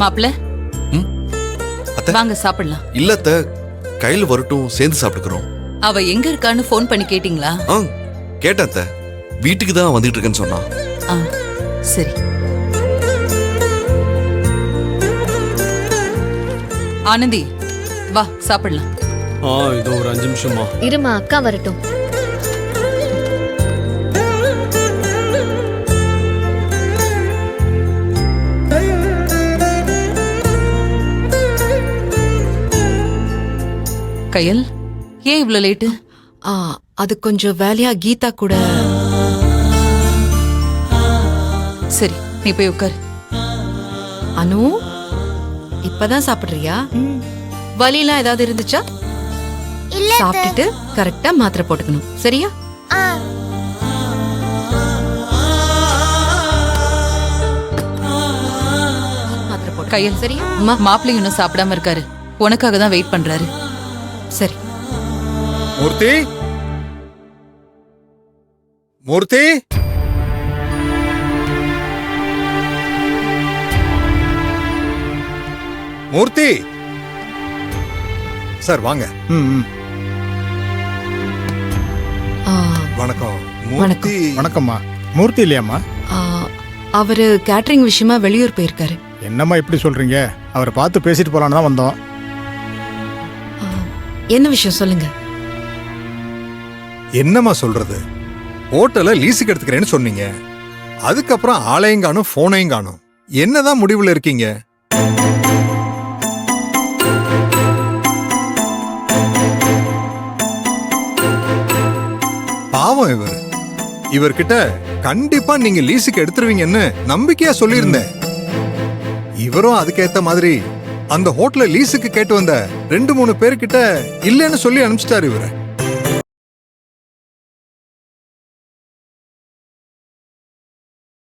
மாப்பிள்ள ம் அத்தை வாங்க சாப்பிடலாம். இல்ல அத்தை, கையில் வரட்டும் சேர்ந்து சாப்பிட்டுக்கிறோம். அவ எங்க இருக்கான்னு ஃபோன் பண்ணி கேட்டீங்களா? ஆ கேட்டேன் அத்தை, வீட்டுக்கு தான் வந்துட்டு இருக்கேன்னு சொன்னா. ஆ சரி. ஆனந்தி வா சாப்பிடலாம். இதோ ஒரு 5 நிமிஷமா. இருமா, அக்கா வரட்டும். கையல், ஏன் இவ்ளோ லேட்டு? அது கொஞ்சம் வேலையா கீதா கூட. சரி நீ போய் உட்கார். அனு, இப்பதான் சாப்பிடுறியா? வலிலாம் ஏதாவது இருந்துச்சா? சாப்பிட்டுட்டு கரெக்டா மாத்திரை போட்டுக்கணும், சரியா? மாத்திரை போட்டு கையல், சரியா? மாப்பிள்ளை இன்னும் சாப்பிடாம இருக்காரு, உனக்காக தான் வெயிட் பண்றாரு. சரி. மூர்த்தி, மூர்த்தி, மூர்த்தி சார் வாங்க. வணக்கம் மூர்த்தி. வணக்கம்மா. மூர்த்தி இல்லையாம்மா? அவரு கேட்டரிங் விஷயமா வெளியூர் போயிருக்காரு. என்னம்மா இப்படி சொல்றீங்க? அவரை பார்த்து பேசிட்டு போலான்னு தான் வந்தோம். என்ன விஷயம் சொல்லுங்க. என்னம்மா சொல்றது? ஹோட்டலை லீஸுக்கு எடுத்துக்கிறேன்னு சொன்னீங்க, அதுக்கப்புறம் ஆளையும் காணும் போனையும் காணும். என்னதான் முடிவுல இருக்கீங்க? பாவம் இவர்கிட்ட கண்டிப்பா நீங்க லீஸுக்கு எடுத்துருவீங்கன்னு நம்பிக்கையா சொல்லியிருந்தேன். இவரும் அதுக்கேத்த மாதிரி அந்த ஹோட்டல லீஸுக்கு கேட்டு வந்த 2-3 பேர்கிட்ட இல்லைன்னு சொல்லி அனுப்பிச்சிட்டாரு இவரை.